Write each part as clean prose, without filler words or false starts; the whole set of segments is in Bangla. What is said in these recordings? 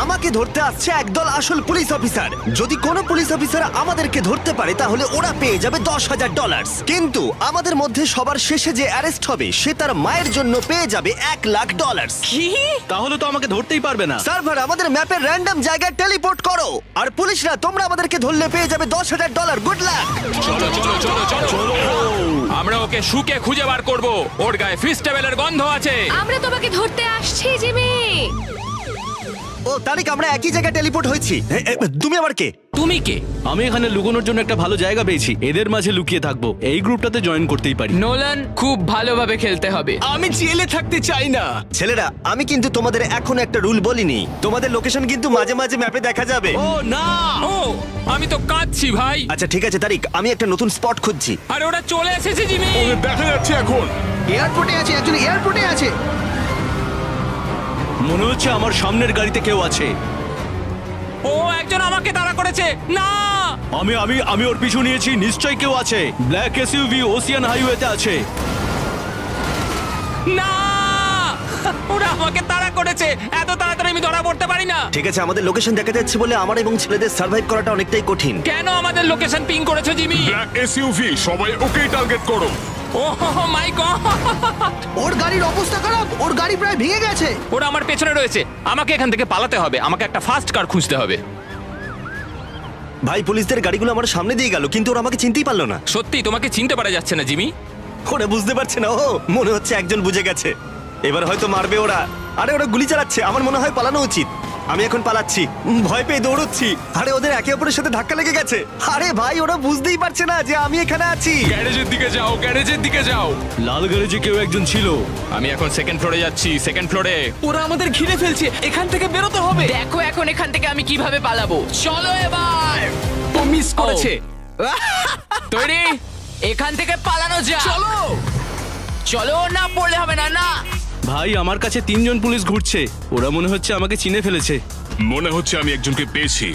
আমাকে ধরতে আসছে একদল আসল পুলিশ অফিসার। যদি কোনো পুলিশ অফিসার আমাদেরকে ধরতে পারে তাহলে ওরা পেয়ে যাবে $10,000। কিন্তু আমাদের মধ্যে সবার শেষে যে অ্যারেস্ট হবে সে তার মায়ের জন্য পেয়ে যাবে $1,00,000। কি? তাহলে তো আমাকে ধরতেই পারবে না। সার্ভার আমাদের ম্যাপের র্যান্ডম জায়গায় টেলিপোর্ট করো। আর পুলিশরা তোমরা আমাদেরকে ধরলে পেয়ে যাবে $10,000। Good luck. চলো চলো চলো চলো আমরা ওকে শুকে খুঁজে বার করব। ওর গায়ে ফিস্টেবলের গন্ধ আছে। আমরা তোমাকে ধরতে আসছি জিমি। ও তারিক, আমরা একই জায়গায় টেলিপোর্ট হয়েছি। তুমি আবার কে? তুমি কে? আমি এখানে লুকোনোর জন্য একটা ভালো জায়গা পেয়েছি, এদের মাঝে লুকিয়ে থাকবো। এই গ্রুপটাতে জয়েন করতেই পারি। নোলান, খুব ভালোভাবে খেলতে হবে। আমি জেলে থাকতে চাই না। ছেলেরা, আমি কিন্তু তোমাদের এখন একটা রুল বলিনি। তোমাদের লোকেশন কিন্তু মাঝে মাঝে ম্যাপে দেখা যাবে। ও না, ও আমি তো কাঁদছি ভাই। আচ্ছা ঠিক আছে তারিক, আমি একটা নতুন স্পট খুঁজছি। আরে ওরা চলে এসেছে জিমি। ওদের দেখা যাচ্ছে এখন। এয়ারপোর্টে আছে, একজন এয়ারপোর্টে আছে। মনে হচ্ছে আমার সামনের গাড়িতে কেউ আছে। ও একজন আমাকে তাড়া করেছে। না আমি আমি আমি ওর পিছু নিয়েছি, নিশ্চয়ই কেউ আছে। ব্ল্যাক এসইউভি ওসিয়ান হাইওয়েতে আছে। না ওরা আমাকে তাড়া করেছে। এত তাড়াতাড়ি আমি ধরা পড়তে পারি না। ঠিক আছে, আমাদের লোকেশন দেখা যাচ্ছে বলে আমার এবং ছেলেদের সার্ভাইভ করাটা অনেকটাই কঠিন। কেন আমাদের লোকেশন পিং করেছো জিমি? ব্ল্যাক এসইউভি, সবাই ওকেই টার্গেট করো। ও মাই গড, ওর গাড়ির অবস্থা খারাপ, ওর গাড়ি প্রায় ভেঙে গেছে। ওরা আমার পেছনে রয়েছে। আমাকে এখান থেকে পালাতে হবে। আমাকে একটা ফাস্ট কার খুঁজতে হবে। ভাই, পুলিশদের গাড়িগুলো আমার সামনে দিয়ে গেল কিন্তু ওরা আমাকে চিনতেই পারলো না। সত্যি তোমাকে চিনতে পারা যাচ্ছে না জিমি। ওরা বুঝতে পারছে না। ও মনে হচ্ছে একজন বুঝে গেছে। এবার হয়তো মারবে ওরা। আরে ওরা গুলি চালাচ্ছে, আমার মনে হয় পালানো উচিত। আমি এখন পালাচ্ছি, ভয় পেয়ে দৌড়চ্ছি। আরে ওদের একে অপরের সাথে ধাক্কা লেগে গেছে। আরে ভাই, ওরা বুঝতেই পারছে না যে আমি এখানে আছি। গ্যারেজের দিকে যাও, গ্যারেজের দিকে যাও। লাল গ্যারেজে কেউ একজন ছিল। আমি এখন সেকেন্ড ফ্লোরে যাচ্ছি, সেকেন্ড ফ্লোরে। ওরা আমাদের ঘিরে ফেলছে, এখান থেকে বেরোতে হবে। দেখো এখন এখান থেকে আমি কিভাবে পালাবো। চলো এবার। ও মিস করেছে। তৈরি? এখান থেকে পালানো যা। চলো। চলো, না পড়লে হবে না। না ভাই, আমার কাছে 3জন পুলিশ ঘুরছে। ওরা মনে হচ্ছে আমাকে চিনে ফেলেছে। মনে হচ্ছে আমি একজনকে পেয়েছি।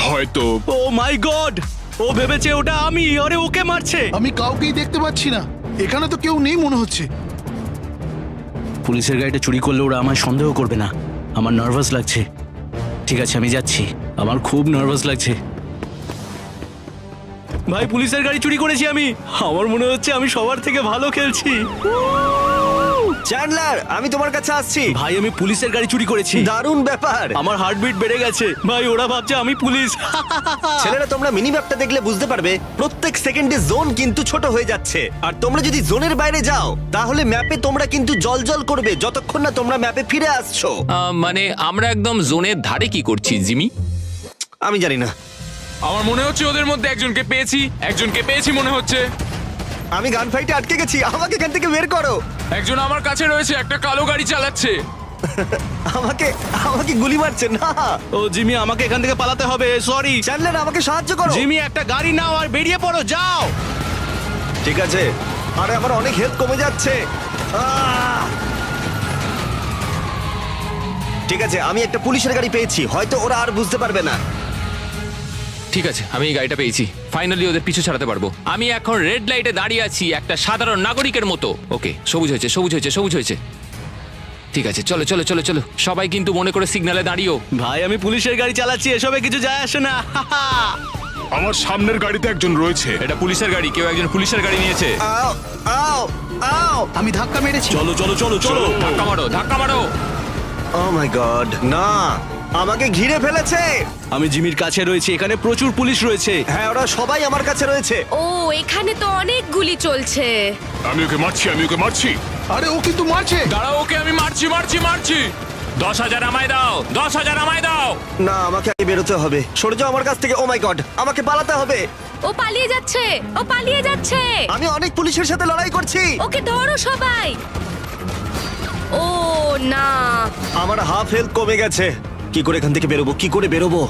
হয়তো ও মাই গড, ও ভেবেছে ওটা আমি। আরে ওকে মারছে। আমি কাউকেই দেখতে পাচ্ছি না, এখানে তো কেউ নেই মনে হচ্ছে। পুলিশের গাড়িটা চুরি করলে ওরা আমায় সন্দেহ করবে না। আমার নার্ভাস লাগছে। ঠিক আছে, আমি যাচ্ছি। আমার খুব নার্ভাস লাগছে। ভাই, পুলিশের গাড়ি চুরি করেছি আমি। আমার মনে হচ্ছে আমি সবার থেকে ভালো খেলছি। চ্যান্ডলার, আমি তোমার কাছে আসছি। ভাই, আমি পুলিশের গাড়ি চুরি করেছি। দারুণ ব্যাপার। আমার হার্টবিট বেড়ে গেছে। ভাই, ওরা ভাবছে আমি পুলিশ। ছেলেরা, তোমরা মিনি ম্যাপটা দেখলে বুঝতে পারবে প্রত্যেক সেকেন্ডে জোন কিন্তু ছোট হয়ে যাচ্ছে। আর তোমরা যদি জোনের বাইরে যাও তাহলে ম্যাপে তোমরা কিন্তু জল করবে যতক্ষণ না তোমরা ম্যাপে ফিরে আসছো। মানে আমরা একদম জোনের ধারে কি করছি জিমি? আমি জানি না। আমার মনে হচ্ছে ওদের মধ্যে একজনকে পেয়েছি মনে হচ্ছে। আমি গান ফাইটে আটকে গেছি, আমাকে এখান থেকে বের করো। একজন আমার কাছে রয়েছে, একটা কালো গাড়ি চালাচ্ছে। আমাকে আমাকে গুলি মারছে না। ও জিমি, আমাকে এখান থেকে পালাতে হবে। সরি চ্যান্ডলার, আমাকে সাহায্য করো। জিমি, একটা গাড়ি নাও আর বেরিয়ে পড়ো। যাও। ঠিক আছে। আরে আমার অনেক হেলথ কমে যাচ্ছে। ঠিক আছে, আমি একটা পুলিশের গাড়ি পেয়েছি, হয়তো ওরা আর বুঝতে পারবে না। ঠিক আছে, আমি এই গাড়িটা পেয়েছি। ফাইনালি ওদের পিছু ছাড়াতে পারবো। আমি এখন রেড লাইটে দাঁড়িয়ে আছি একটা সাধারণ নাগরিকের মতো। ওকে, সবুজ হয়েছে। ঠিক আছে, চলো চলো চলো চলো। সবাই কিন্তু মনে করে সিগন্যালে দাঁড়িও। ভাই, আমি পুলিশের গাড়ি চালাচ্ছি, এসবে কিছু যায় আসে না। আমার সামনের গাড়িতে একজন রয়েছে। এটা পুলিশের গাড়ি, কেউ একজন পুলিশের গাড়ি নিয়েছে। আও আও আও। আমি ধাক্কা মেরেছি। চলো চলো চলো চলো। ধাক্কা মারো। ও মাই গড, না, আমাকে ঘিরে ফেলেছে। আমি জিমির কাছে রয়েছি, এখানে প্রচুর পুলিশ রয়েছে। হ্যাঁ, ওরা সবাই আমার কাছে রয়েছে। ও, এখানে তো অনেক গুলি চলছে। আমি ওকে মারছি। আরে ও কিন্তু মারছে। দাঁড়াও, ওকে আমি মারছি। 10,000 আমায় দাও, 10,000 আমায় দাও। না, আমাকে আগে বেরোতে হবে। সরে যাও আমার কাছ থেকে। ও মাই গড, আমাকে পালাতে হবে। ও পালিয়ে যাচ্ছে। আমি অনেক পুলিশের সাথে লড়াই করছি। ওকে ধরো সবাই। ও না, আমার হাফ হেলথ কমে গেছে। কি করে এখান থেকে বেরোবো?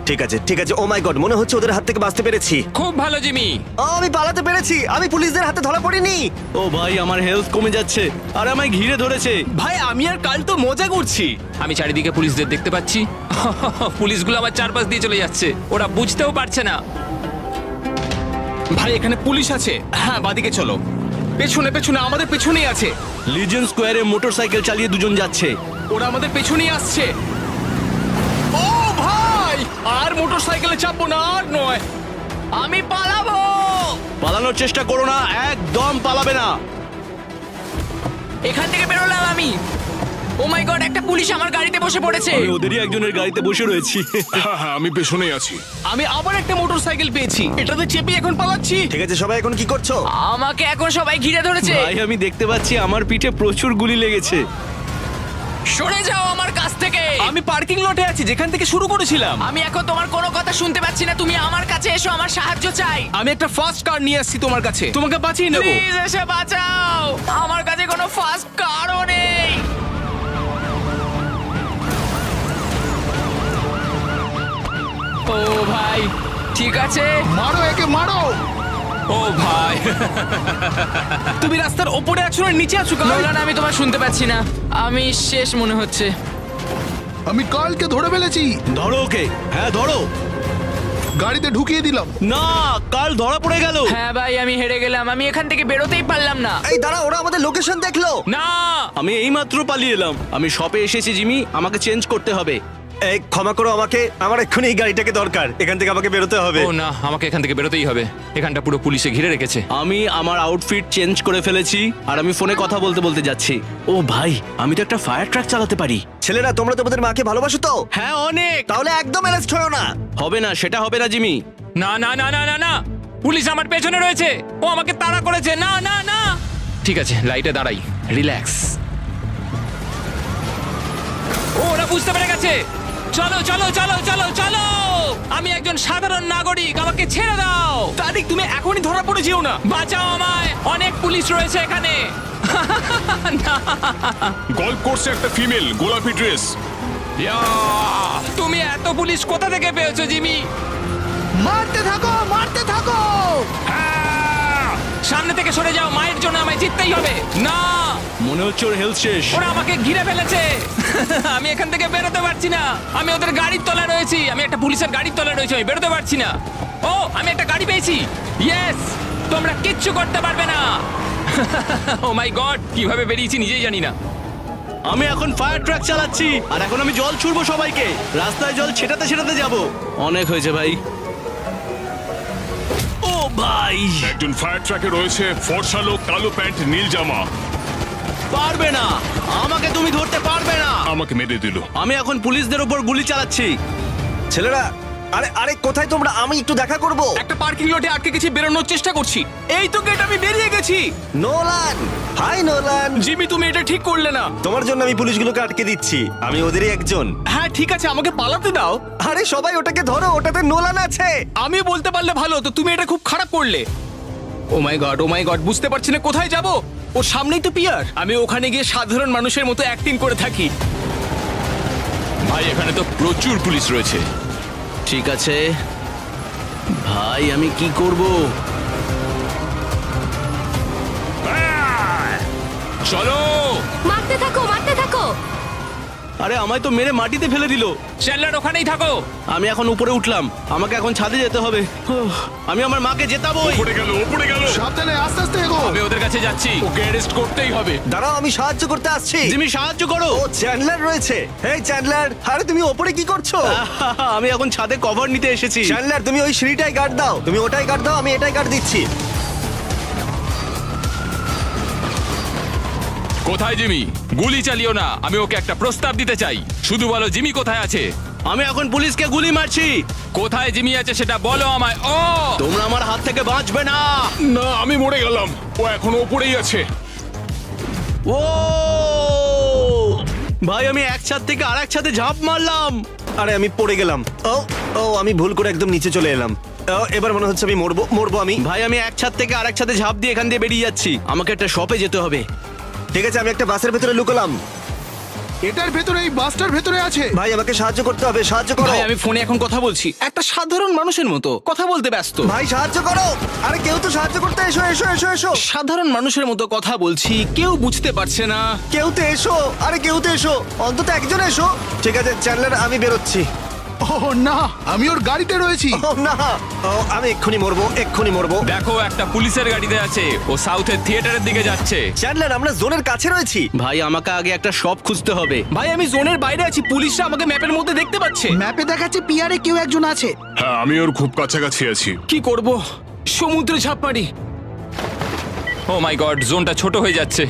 ঠিক আছে। ও মাই গড, মনে হচ্ছে ওদের হাত থেকে বাঁচতে পেরেছি। খুব ভালো জিমি। আমি পালাতে পেরেছি। আমি পুলিশদের হাতে ধরা পড়িনি। ও ভাই, আমার হেলথ কমে যাচ্ছে আর আমায় ঘিরে ধরেছে। ভাই, আমি আর কাল তো মজা করছি। আমি চারিদিকে পুলিশদের দেখতে পাচ্ছি। পুলিশগুলো আমার চারপাশ দিয়ে চলে যাচ্ছে। ওরা বুঝতেও পারছে না। ভাই, এখানে পুলিশ আছে। হ্যাঁ, বাদিকে চলো। পেছনে আমাদের পেছনেই আছে। লিজেন্ড স্কোয়ারে মোটরসাইকেল চালিয়ে দুজন যাচ্ছে। ওরা আমাদের পেছনেই আসছে। জলে চাপবো না, আর নয়। আমি পালাবো। পালানোর চেষ্টা করো না, একদম পালাবে না। এখান থেকে বেরোলাম আমি। ও মাই গড, একটা পুলিশ আমার গাড়িতে বসে পড়েছে। আমি ওদেরই একজনের গাড়িতে বসে রয়েছি। হ্যাঁ হ্যাঁ আমি পেছনেই আছি। আমি আবার একটা মোটরসাইকেল পেয়েছি, এটাতে চেপে এখন পালাচ্ছি। ঠিক আছে সবাই এখন কি করছো? আমাকে এখন সবাই ঘিরে ধরেছে। ভাই আমি দেখতে পাচ্ছি আমার পিঠে প্রচুর গুলি লেগেছে। সরে যাও আমার কাছ থেকে। আমি পার্কিং লটে আছি, যেখান থেকে শুরু করেছিলাম। আমি এখন তোমার কোনো কথা শুনতে পাচ্ছি না। তুমি আমার কাছে এসো, আমার সাহায্য চাই। আমি একটা ফার্স্ট কার নিয়ে আসছি তোমার কাছে, তোমাকে বাঁচিয়ে নেবো। প্লিজ এসে বাঁচাও। আমার কাছে কোনো ফাস্ট কারও নেই। ও ভাই, ঠিক আছে। মারো একে মারো। ও ভাই, তুমি রাস্তার ওপরে আছো না নিচে আছো? নোলান, আমি তোমার শুনতে পাচ্ছি না। আমি শেষ মনে হচ্ছে। আমি কালকে ধরে ফেলেছি, ধরো ওকে, হ্যাঁ ধরো। গাড়িতে ঢুকিয়ে দিলাম। না, কাল ধরা পড়ে গেল। হ্যাঁ ভাই, আমি হেরে গেলাম। আমি এখান থেকে বেরোতেই পারলাম না। এই দাঁড়া, ওরা আমাদের লোকেশন দেখলো। না আমি এইমাত্র পালিয়ে এলাম। আমি শপে এসেছি জিমি, আমাকে চেঞ্জ করতে হবে। এই ক্ষমা করো আমাকে, আমার এক্ষুনি এই গাড়িটাকে দরকার। এখান থেকে আমাকে বেরোতে হবে। ও না, আমাকে এখান থেকে বেরোতেই হবে। এখানটা পুরো পুলিশে ঘিরে রেখেছে। আমি আমার আউটফিট চেঞ্জ করে ফেলেছি আর আমি ফোনে কথা বলতে বলতে যাচ্ছি। ও ভাই, আমি তো একটা ফায়ার ট্রাক চালাতে পারি। ছেলেরা, তোমরা তোমাদের মাকে ভালোবাসো তো? হ্যাঁ অনেক। তাহলে একদম অ্যারেস্ট হয়েও না। হবে না, সেটা হবে না জিমি। না না না না না না, পুলিশ আমার পেছনে রয়েছে। ও আমাকে তাড়া করেছে। না না না। ঠিক আছে, লাইটে দাঁড়াই, রিল্যাক্স। ওরা বুঝতে পেরে গেছে। চলো চলো চলো চলো চলো। আমি একজন সাধারণ নাগরিক, আমাকে ছেড়ে দাও। তারিক, তুমি এখনই ধরা পড়ে যেও না। বাঁচাও আমায়, অনেক পুলিশ রয়েছে এখানে। গল্ফ কোর্সে একটা ফিমেল, গোলাপি ড্রেস। ইয়া, তুমি এত পুলিশ কোথা থেকে পেয়েছো জিমি? মারতে থাকো মারতে থাকো। সামনে থেকে সরে যাও, মায়ের জন্য আমায় জিততেই হবে। না, মনে হচ্ছে ওর হেলথ শেষ। ওরা আমাকে ঘিরে ফেলেছে। আমি এখান থেকে বেরোতে পারছি না। আমি ওদের গাড়ির তলায় রয়েছি। আমি একটা পুলিশের গাড়ির তলায় রয়েছি, আমি বেরোতে পারছি না। ও, আমি একটা গাড়ি পেয়েছি। ইয়েস, তোমরা কিচ্ছু করতে পারবে না। ও মাই গড, কিভাবে বেরিয়েছি নিজেই জানি না। আমি এখন ফায়ার ট্রাক চালাচ্ছি আর এখন আমি জল ছুড়বো সবাইকে। রাস্তায় জল ছেটাতে ছেটাতে যাব। অনেক হয়েছে ভাই। ও ভাই, একজন ফায়ার ট্রাকে রয়েছে, ফর্সা লোক, কালো প্যান্ট, নীল জামা। পারবে না, আমাকে তুমি ধরতে পারবে না। আমাকে মেরে দিল। আমি এখন পুলিশদের উপর গুলি চালাচ্ছি। ছেলেরা, আরে আরে কোথায় তোমরা? আমি একটু দেখা করব। একটা পার্কিং লটে আটকে গেছি, বেরোনোর চেষ্টা করছি। এই তো গেট, আমি বেরিয়ে গেছি। Nolan, hi Nolan. জিমি, তুমি এটা ঠিক করলে না। তোমার জন্য আমি পুলিশগুলোকে আটকে দিচ্ছি। আমি ওদেরই একজন। হ্যাঁ ঠিক আছে, আমাকে পালাতে দাও। আরে সবাই ওটাকে ধরো, ওটাতে নোলান আছে। আমি বলতে পারলে ভালো হতো, তুমি এটা খুব খারাপ করলে। ও মাই গড, বুঝতে পারছি না কোথায় যাব। ওর সামনেই তো পিয়ার। আমি ওখানে গিয়ে সাধারণ মানুষের মতো অ্যাক্টিং করে থাকি। ভাই, এখানে তো প্রচুর পুলিশ রয়েছে। ঠিক আছে ভাই, আমি কি করব? চলো। মারতে থাকো মারতে থাকো। আরে আমায় তো মেরে মাটিতে ফেলে দিল। চ্যান্ডলার, ওখানেই থাকো। আমি এখন উপরে উঠলাম, আমাকে এখন ছাদে যেতে হবে। আমি আমার মাকে জেতাবো। ওপরে গেল, ওপরে গেল। সাবধানে, আস্তে আস্তে এগো। আমি ওদের কাছে যাচ্ছি। ওকে অ্যারেস্ট করতেই হবে। দাঁড়াও, আমি সাহায্য করতে আসছি। জিমি সাহায্য করো। ও চ্যান্ডলার রয়েছে। এই চ্যান্ডলার, আরে তুমি ওপরে কি করছো? আমি এখন ছাদে কভার নিতে এসেছি। চ্যান্ডলার, তুমি ওই সিঁড়িটাই গার্ড দাও। তুমি ওটাই গার্ড দাও, আমি এটাই গার্ড দিচ্ছি। কোথায় জিমি? গুলি চালিও না। আমি ওকে একটা প্রস্তাব দিতে চাই। শুধু বলো জিমি কোথায় আছে। আমি এখন পুলিশকে গুলি মারছি। কোথায় জিমি আছে সেটা বলো আমায়। ও, তোমরা আমার হাত থেকে বাঁচবে না। না, আমি মরে গেলাম। ও এখন ওপরেই আছে। ও ভাই, আমি এক ছাদ থেকে আরেক ছাদে ঝাঁপ মারলাম। আরে আমি পড়ে গেলাম। ও ও, আমি ভুল করে একদম নিচে চলে এলাম। ও, এবার মনে হচ্ছে আমি মরবো আমি। ভাই, আমি এক ছাদ থেকে আরেক ছাদে ঝাঁপ দিয়ে এখান দিয়ে বেরিয়ে যাচ্ছি। আমাকে একটা শপে যেতে হবে। ঠিক আছে, আমি একটা বাসের ভেতরে লুকোলাম। এটার ভেতরে, এই বাসটার ভেতরে আছে। ভাই আমাকে সাহায্য করতে হবে, সাহায্য করো। ভাই, আমি ফোনে এখন কথা বলছি, একটা সাধারণ মানুষের মতো কথা বলতে ব্যস্ত। ভাই সাহায্য করো। আরে কেউ তো সাহায্য করতে এসো এসো এসো এসো। সাধারণ মানুষের মতো কথা বলছি, কেউ বুঝতে পারছে না। কেউ তো এসো, আরে কেউ তো এসো, অন্তত একজন এসো। ঠিক আছে চ্যান্ডলার, আমি বেরোচ্ছি। ও না, আমি ওর গাড়িতে রয়েছি। ও না, ও আমি এক্ষুনি মরবো। দেখো একটা পুলিশের গাড়িতে আছে, ও সাউথের থিয়েটারের দিকে যাচ্ছে। চ্যান্ডলার, আমরা জোনের কাছে রয়েছি। ভাই আমাকে আগে একটা শপ খুঁজতে হবে। ভাই আমি জোনের বাইরে আছি, পুলিশরা আমাকে ম্যাপের মধ্যে দেখতে পাচ্ছে। ম্যাপে দেখাচ্ছে পিয়ারে কেউ একজন আছে। হ্যাঁ, আমি ওর খুব কাছাকাছি আছি। কি করব? সমুদ্রে ঝাঁপ মারি। ও মাই গড, জোনটা ছোট হয়ে যাচ্ছে।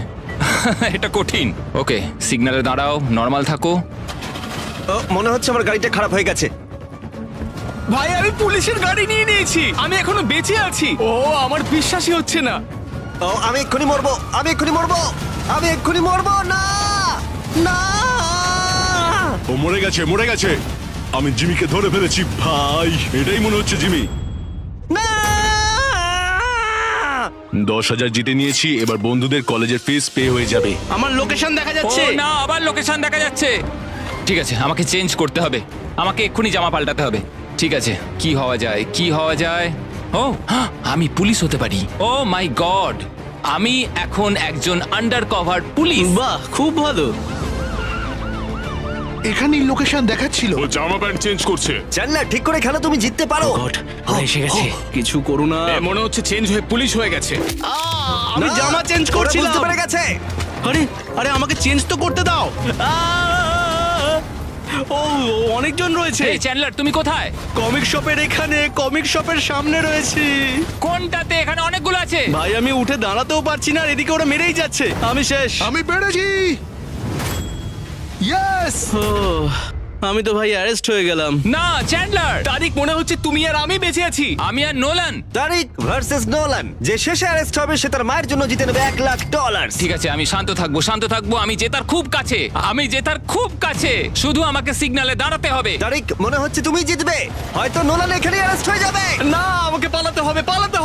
এটা কঠিন। ওকে, সিগন্যালে দাঁড়াও, নর্মাল থাকো। ও, মনে হচ্ছে আমার গাড়িটা খারাপ হয়ে গেছে। ভাই আমি পুলিশের গাড়ি নিয়ে নিয়েছি, আমি এখনো বেঁচে আছি। ও আমার বিশ্বাসই হচ্ছে না। ও আমি এক্ষুনি মরবো। না না, ও মরে গেছে। আমি জিমিকে ধরে ফেলেছি ভাই, এটাই মনে হচ্ছে জিমি। না 10,000 জিতে নিয়েছি, এবার বন্ধুদের কলেজের ফিস পে হয়ে যাবে। আমার লোকেশন দেখা ও যাচ্ছে। না, আবার লোকেশন দেখা যাচ্ছে। ঠিক আছে, আমাকে চেঞ্জ করতে হবে, আমাকে এক্ষুনি জামা পাল্টাতে হবে। ঠিক আছে, কি হওয়া যায়? ও হ্যাঁ, আমি পুলিশ হতে পারি। ও মাই গড, আমি এখন একজন আন্ডার কভার পুলিশ। বাহ, খুব ভালো। এখানেই লোকেশন দেখাচ্ছিল। ও জামা প্যান্ট চেঞ্জ করছে। চ্যান্ডলার, ঠিক করে খেলো, তুমি জিততে পারো। গড, ওরা এসে গেছে। কিছু করো না। এ, মনে হচ্ছে চেঞ্জ হয়ে পুলিশ হয়ে গেছে। আমি না, জামা চেঞ্জ ওরা করছিলাম। বুঝতে পেরে গেছে। আরে আরে আমাকে চেঞ্জ তো করতে দাও। ও অনেকজন রয়েছে। এই চ্যান্ডলার, তুমি কোথায়? কমিক শপের এখানে, কমিক শপের সামনে রয়েছি। কোনটাতে? এখানে অনেকগুলো আছে। ভাই আমি উঠে দাঁড়াতেও পারছি না, আর এদিকে ওরা মেরেই যাচ্ছে। আমি শেষ। আমি পেরেছি। ইয়েস। ও, আমি তো ভাই অ্যারেস্ট হয়ে গেলাম। না চ্যান্ডলার, তারিক মনে হচ্ছে তুমি আর আমি বেঁচে আছি। আমি আর নোলান। তারিক ভার্সেস নোলান, যে শেষে অ্যারেস্ট হবে সে তার মায়ের জন্য জিতে নেবে $1,00,000। ঠিক আছে, আমি শান্ত থাকবো। আমি জেতার খুব কাছে। শুধু আমাকে সিগন্যালে দাঁড়াতে হবে। তারিক, মনে হচ্ছে তুমি জিতবে। হয়তো নোলান এখানে অ্যারেস্ট হয়ে যাবে। না, আমাকে পালাতে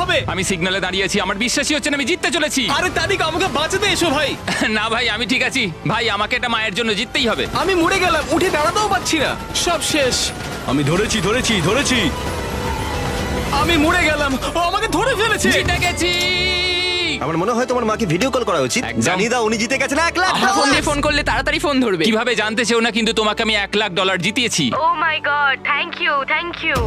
হবে। আমি সিগন্যালে দাঁড়িয়ে আছি, আমার বিশ্বাসই হচ্ছে না আমি জিততে চলেছি। আরে তারিক, আমাকে বাঁচাতে এসো ভাই। না ভাই, আমি ঠিক আছি। ভাই, আমাকে এটা মায়ের জন্য জিততেই হবে। আমি মরে গেলাম, উঠে দাঁড়াতেও পারছি না, সব শেষ। আমি ধরেছি। আমি মরে গেলাম, ও আমাকে ধরে ফেলেছে। জিতে গেছি। আমার মনে হয় তোমার মাকে ভিডিও কল করা উচিত। একদম। জানিয়ে দাও উনি জিতে গেছেন আমার ফোন দিয়ে $1,00,000। ফোন করলে তাড়াতাড়ি ফোন ধরবে। কিভাবে জানতে চেও না, কিন্তু তোমাকে আমি $1,00,000 জিতিয়েছি। ও মাই গড, থ্যাংক ইউ।